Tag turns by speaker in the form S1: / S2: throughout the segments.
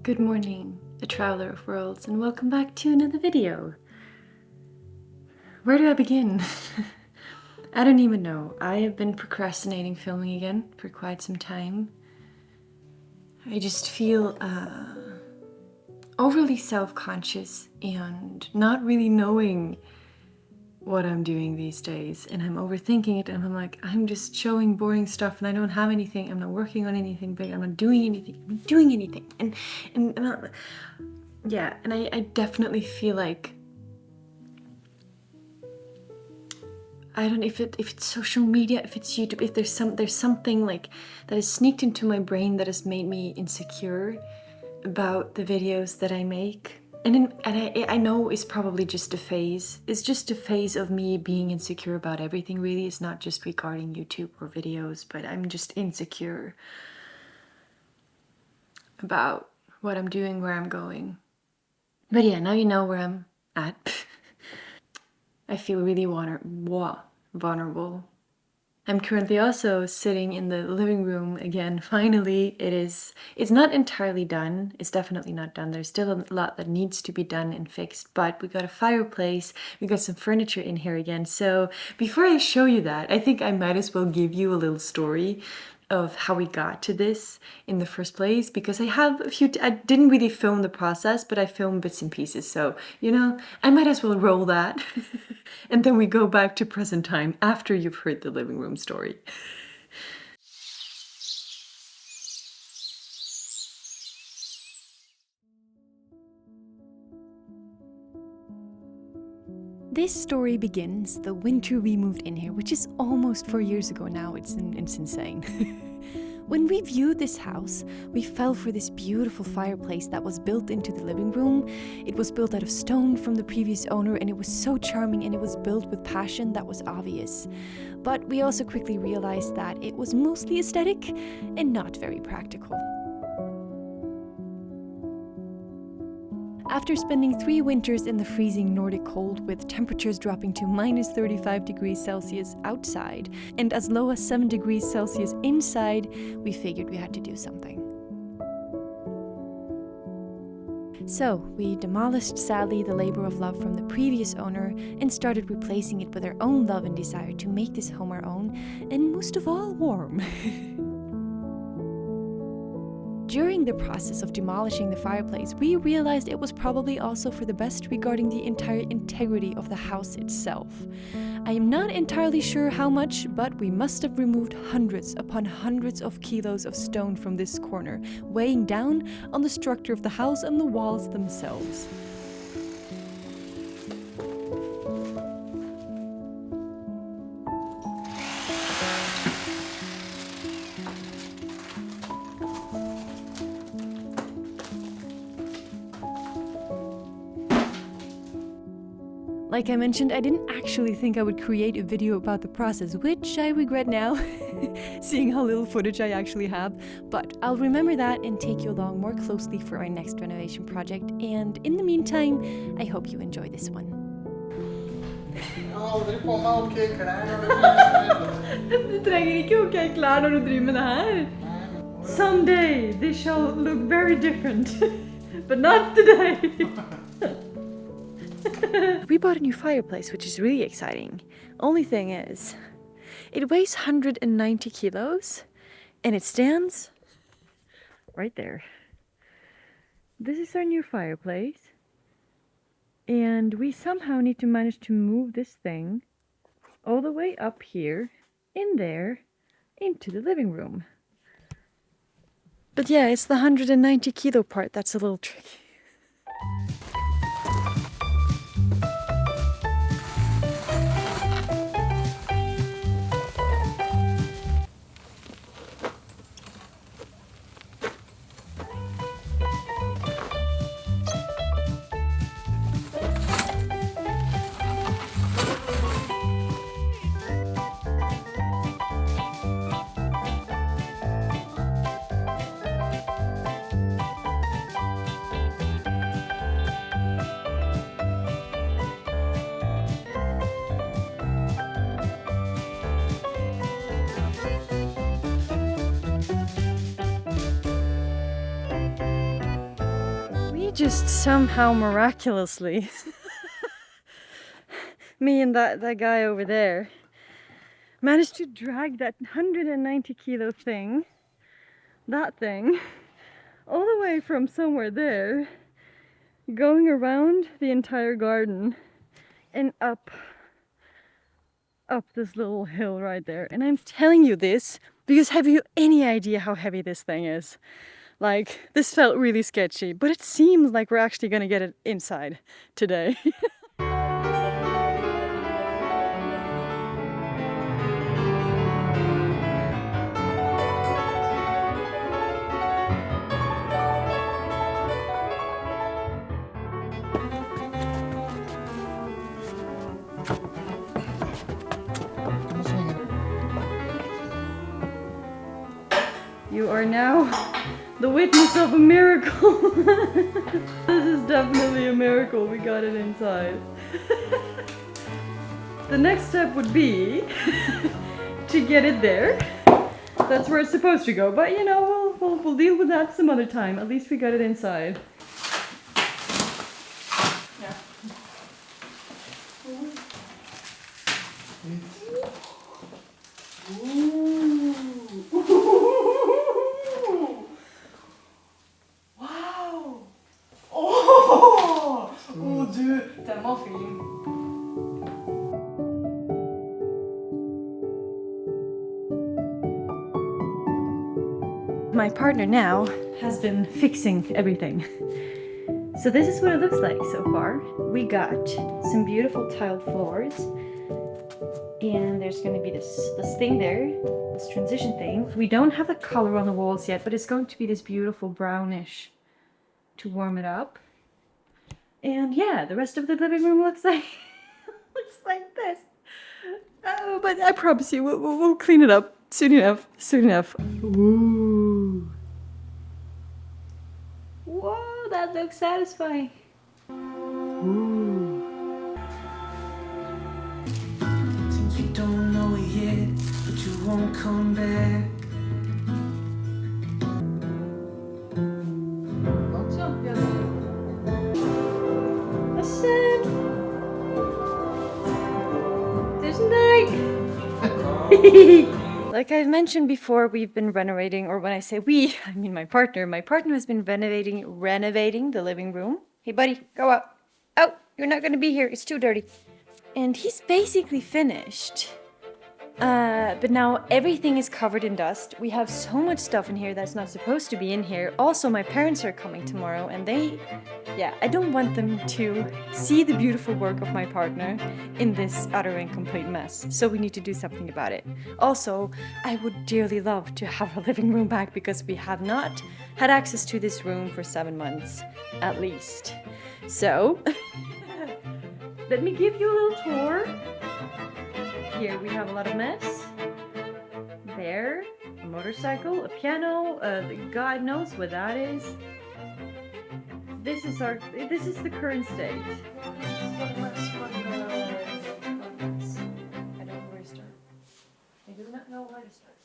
S1: Good morning, a traveler of worlds, and welcome back to another video. Where do I begin? I don't even know. I have been procrastinating filming again for quite some time. I just feel overly self-conscious and not really knowing what I'm doing these days, and I'm overthinking it, and I'm like, I'm just showing boring stuff and I don't have anything. I'm not working on anything big. I'm not doing anything. And I definitely feel like I don't know if it's social media, if it's YouTube, if there's something like that has sneaked into my brain that has made me insecure about the videos that I make. And I know it's probably just a phase. It's just a phase of me being insecure about everything, really. It's not just regarding YouTube or videos, but I'm just insecure about what I'm doing, where I'm going. But yeah, now you know where I'm at. I feel really vulnerable. I'm currently also sitting in the living room again. Finally, it's not entirely done. It's definitely not done. There's still a lot that needs to be done and fixed, but we got a fireplace, we got some furniture in here again. So before I show you that, I think I might as well give you a little story of how we got to this in the first place, because I have I didn't really film the process, but I filmed bits and pieces, so you know, I might as well roll that and then we go back to present time after you've heard the living room story. This story begins the winter we moved in here, which is almost 4 years ago now. It's insane. When we viewed this house, we fell for this beautiful fireplace that was built into the living room. It was built out of stone from the previous owner, and it was so charming, and it was built with passion that was obvious. But we also quickly realized that it was mostly aesthetic and not very practical. After spending 3 winters in the freezing Nordic cold, with temperatures dropping to minus 35 degrees Celsius outside and as low as 7 degrees Celsius inside, we figured we had to do something. So we demolished, sadly, the labor of love from the previous owner and started replacing it with our own love and desire to make this home our own, and most of all, warm. During the process of demolishing the fireplace, we realized it was probably also for the best regarding the entire integrity of the house itself. I am not entirely sure how much, but we must have removed hundreds upon hundreds of kilos of stone from this corner, weighing down on the structure of the house and the walls themselves. Like I mentioned, I didn't actually think I would create a video about the process, which I regret now, seeing how little footage I actually have. But I'll remember that and take you along more closely for our next renovation project. And in the meantime, I hope you enjoy this one. Du trenger ikke OK klær når du driver med det her. Someday this shall look very different, but not today. We bought a new fireplace, which is really exciting. Only thing is, it weighs 190 kilos and it stands right there. This is our new fireplace, and we somehow need to manage to move this thing all the way up here, in there, into the living room. But yeah, it's the 190 kilo part that's a little tricky. just somehow miraculously, me and that guy over there managed to drag that 190 kilo thing, all the way from somewhere there, going around the entire garden and up this little hill right there. And I'm telling you this because have you any idea how heavy this thing is? Like, this felt really sketchy, but it seems like we're actually gonna get it inside today. You are now the witness of a miracle. This is definitely a miracle. We got it inside. The next step would be to get it there. That's where it's supposed to go. But you know, we'll deal with that some other time. At least we got it inside. Yeah. Wow! Oh! Oh du, tellement fin. My partner now has been fixing everything. So this is what it looks like so far. We got some beautiful tiled floors. And there's going to be this thing there, this transition thing. We don't have the color on the walls yet, but it's going to be this beautiful brownish to warm it up. And yeah, the rest of the living room looks like this. Oh, but I promise you, we'll clean it up soon enough. Ooh. Whoa, that looks satisfying. Ooh.
S2: Don't know it yet, but you won't come back.
S1: Like I've mentioned before, we've been renovating, or when I say we, I mean my partner. My partner has been renovating the living room. Hey buddy, go out. Oh, you're not gonna be here, it's too dirty. And he's basically finished. But now everything is covered in dust. We have so much stuff in here that's not supposed to be in here. Also, my parents are coming tomorrow and I don't want them to see the beautiful work of my partner in this utter and complete mess. So we need to do something about it. Also, I would dearly love to have our living room back because we have not had access to this room for 7 months, at least. So, let me give you a little tour. Here we have a lot of mess. There, a motorcycle, a piano, God knows what that is. This is the current state. I don't know where to start. I do not know where to start.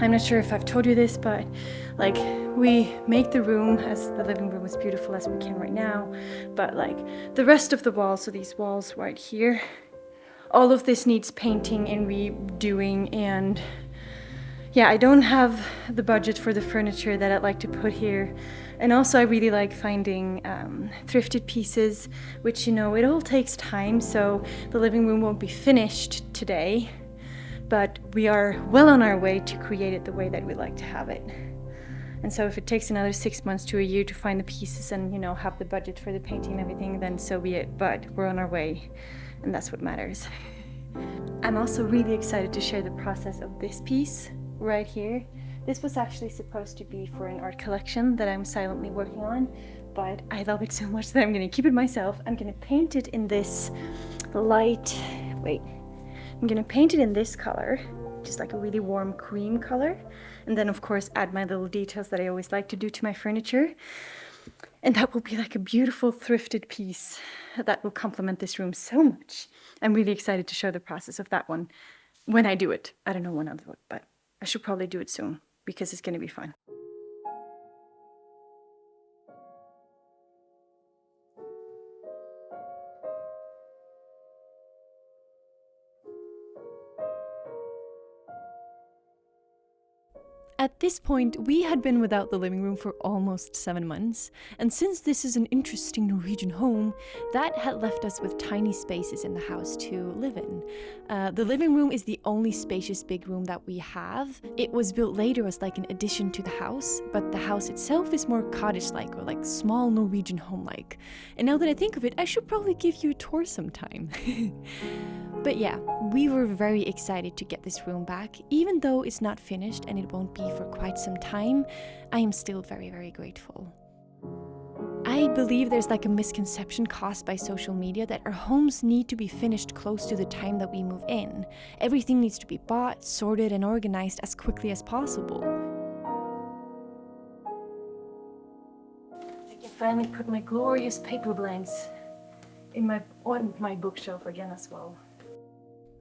S1: I'm not sure if I've told you this, but like we make the room as the living room as beautiful as we can right now, but like the rest of the walls, so these walls right here, all of this needs painting and redoing, and yeah, I don't have the budget for the furniture that I'd like to put here. And also I really like finding thrifted pieces, which, you know, it all takes time, so the living room won't be finished today, but we are well on our way to create it the way that we like to have it. And so if it takes another 6 months to a year to find the pieces and, you know, have the budget for the painting and everything, then so be it, but we're on our way, and that's what matters. I'm also really excited to share the process of this piece right here. This was actually supposed to be for an art collection that I'm silently working on, but I love it so much that I'm gonna keep it myself. I'm gonna paint it in this light, I'm gonna paint it in this color, just like a really warm cream color. And then of course add my little details that I always like to do to my furniture. And that will be like a beautiful thrifted piece that will complement this room so much. I'm really excited to show the process of that one when I do it. I don't know when I'll do it, but I should probably do it soon because it's gonna be fun. At this point, we had been without the living room for almost 7 months, and since this is an interesting Norwegian home, that had left us with tiny spaces in the house to live in. The living room is the only spacious big room that we have. It was built later as like an addition to the house, but the house itself is more cottage-like or like small Norwegian home-like. And now that I think of it, I should probably give you a tour sometime. But yeah, we were very excited to get this room back. Even though it's not finished and it won't be for quite some time, I am still very, very grateful. I believe there's like a misconception caused by social media that our homes need to be finished close to the time that we move in. Everything needs to be bought, sorted, and organized as quickly as possible. I can finally put my glorious paper blanks on my bookshelf again as well.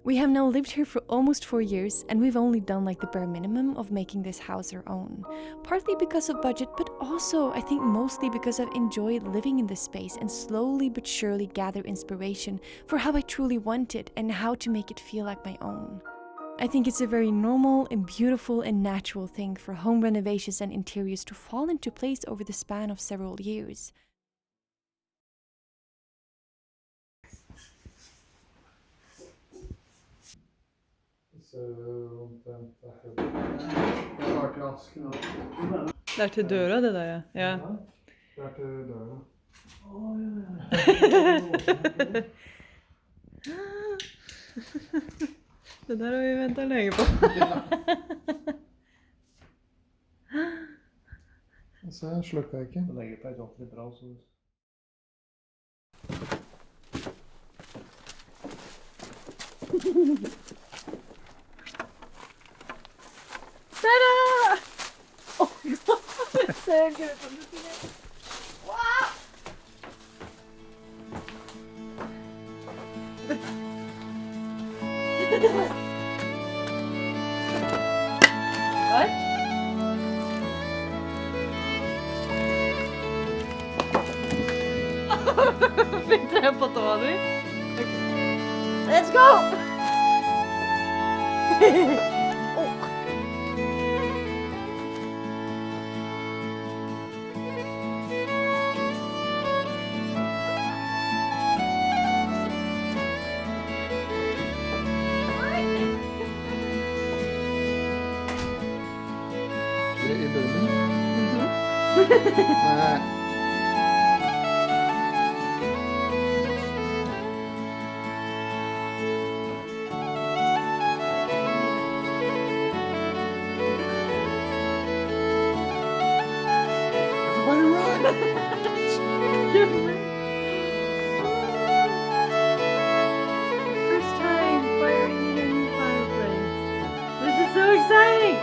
S1: We have now lived here for almost 4 years, and we've only done like the bare minimum of making this house our own. Partly because of budget, but also I think mostly because I've enjoyed living in this space and slowly but surely gather inspiration for how I truly want it and how to make it feel like my own. I think it's a very normal and beautiful and natural thing for home renovations and interiors to fall into place over the span of several years.
S3: Det er til døra, det der, ja.
S4: Det er til døra.
S3: Det der har vi ventet lenge på.
S4: Se, jeg slukker ikke.
S5: Det legger på et ordentlig bra, så...
S3: Ta-da! Åh, det ser gøy ut som det sier. Wow! Takk. Fikk jeg på tåa di? Okay. Let's go!
S4: I bunnen? Nei. Everybody run!
S3: First time firing in a new fireplace. This is so exciting!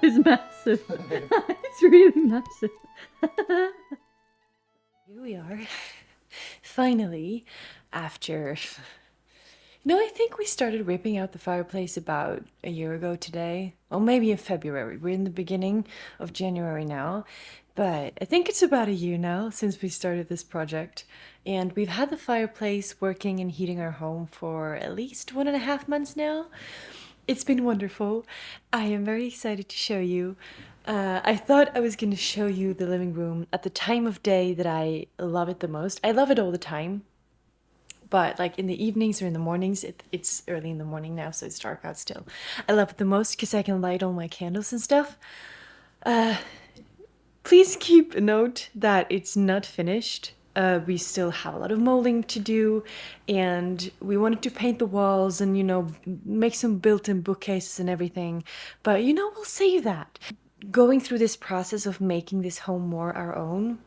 S3: It's massive. It's really massive.
S1: Here we are, finally, after... No, I think we started ripping out the fireplace about a year ago today. Or maybe in February. We're in the beginning of January now. But I think it's about a year now since we started this project, and we've had the fireplace working and heating our home for at least 1.5 months now. It's been wonderful. I am very excited to show you. I thought I was going to show you the living room at the time of day that I love it the most. I love it all the time, but like in the evenings or in the mornings, it's early in the morning now, so it's dark out still. I love it the most because I can light all my candles and stuff. Please keep a note that it's not finished. We still have a lot of molding to do, and we wanted to paint the walls and, make some built-in bookcases and everything. But, we'll save that. Going through this process of making this home more our own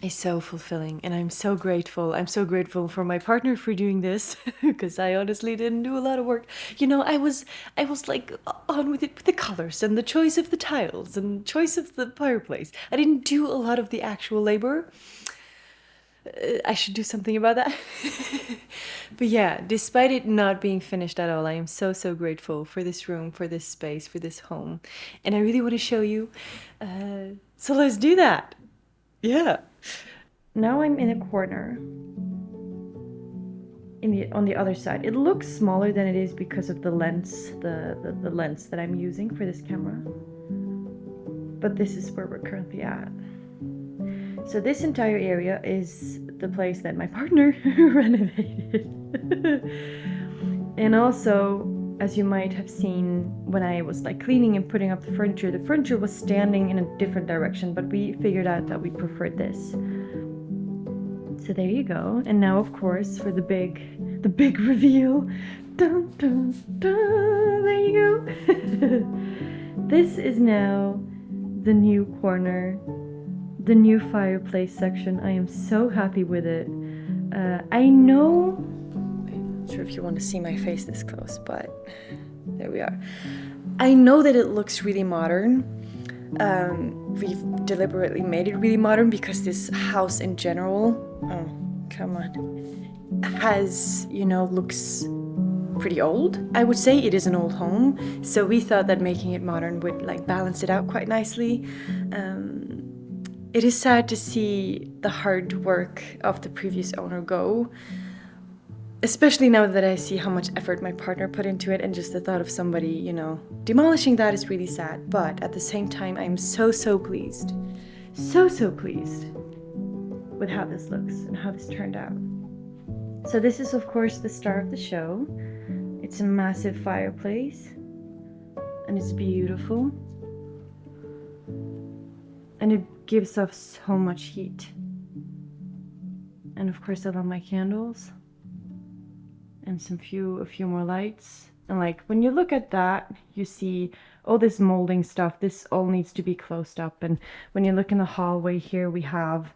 S1: is so fulfilling, and I'm so grateful. I'm so grateful for my partner for doing this because I honestly didn't do a lot of work. I was like on with it with the colors and the choice of the tiles and choice of the fireplace. I didn't do a lot of the actual labor. I should do something about that. But yeah, despite it not being finished at all, I am so, so grateful for this room, for this space, for this home. And I really want to show you. So let's do that. Yeah. Now I'm in a corner on the other side. It looks smaller than it is because of the lens, the lens that I'm using for this camera. But this is where we're currently at. So this entire area is the place that my partner renovated. And also, as you might have seen when I was like cleaning and putting up the furniture was standing in a different direction, but we figured out that we preferred this. So there you go. And now, of course, for the big reveal. Dun, dun, dun, there you go. This is now the new corner, the new fireplace section. I am so happy with it. I know, I'm not sure if you want to see my face this close, but there we are. I know that it looks really modern. We've deliberately made it really modern because this house in general, has, looks pretty old. I would say it is an old home, so we thought that making it modern would like balance it out quite nicely. It is sad to see the hard work of the previous owner go, especially now that I see how much effort my partner put into it, and just the thought of somebody, demolishing that is really sad. But at the same time, I'm so, so pleased. So, so pleased with how this looks and how this turned out. So this is, of course, the star of the show. It's a massive fireplace, and it's beautiful. And it gives off so much heat. And of course I love my candles. And a few more lights. And like when you look at that, you see all this molding stuff. This all needs to be closed up. And when you look in the hallway here, we have,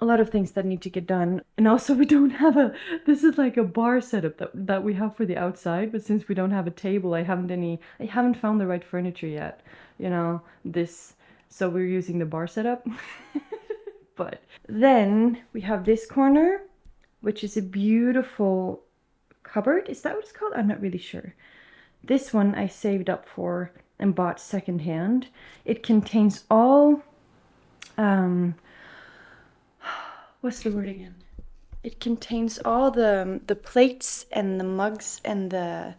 S1: a lot of things that need to get done. And also we don't have this is like a bar setup that we have for the outside. But since we don't have a table, I haven't found the right furniture yet. So we're using the bar setup. But then we have this corner, which is a beautiful cupboard. Is that what it's called? I'm not really sure. This one I saved up for and bought secondhand. It contains all, what's the word again? It contains all the plates and the mugs and the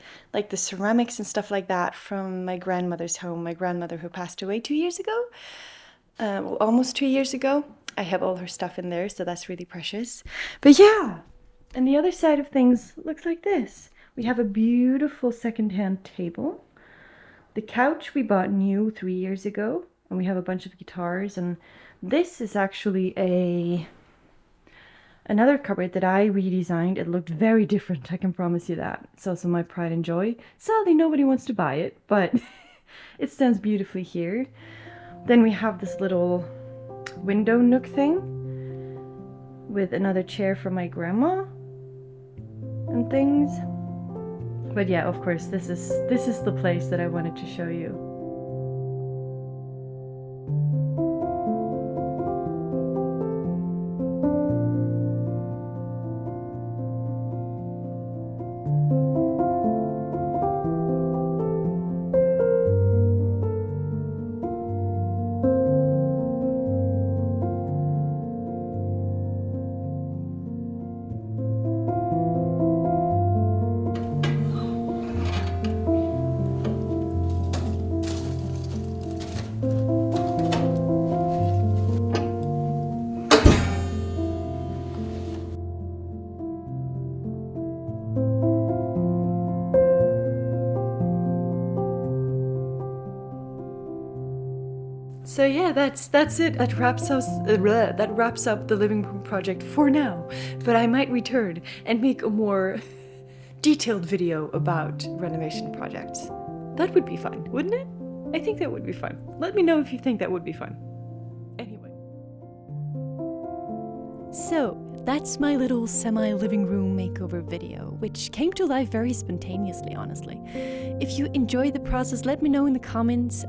S1: ceramics and stuff like that from my grandmother's home. My grandmother who passed away 2 years ago, almost 2 years ago. I have all her stuff in there, so that's really precious. But yeah, and the other side of things looks like this. We have a beautiful secondhand table. The couch we bought new 3 years ago, and we have a bunch of guitars. And this is actually another cupboard that I redesigned. It looked very different, I can promise you that. It's also my pride and joy. Sadly, nobody wants to buy it, but it stands beautifully here. Then we have this little window nook thing with another chair for my grandma and things. But yeah, of course, this is the place that I wanted to show you. So yeah, that's it. That wraps up the living room project for now. But I might return and make a more detailed video about renovation projects. That would be fun, wouldn't it? I think that would be fun. Let me know if you think that would be fun. Anyway. So, that's my little semi-living room makeover video, which came to life very spontaneously, honestly. If you enjoy the process, let me know in the comments.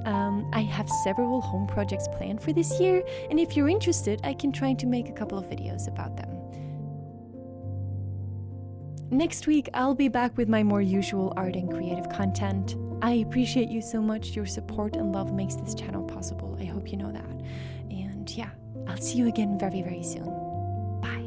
S1: I have several home projects planned for this year, and if you're interested, I can try to make a couple of videos about them. Next week, I'll be back with my more usual art and creative content. I appreciate you so much. Your support and love makes this channel possible. I hope you know that. And yeah, I'll see you again very, very soon. Bye.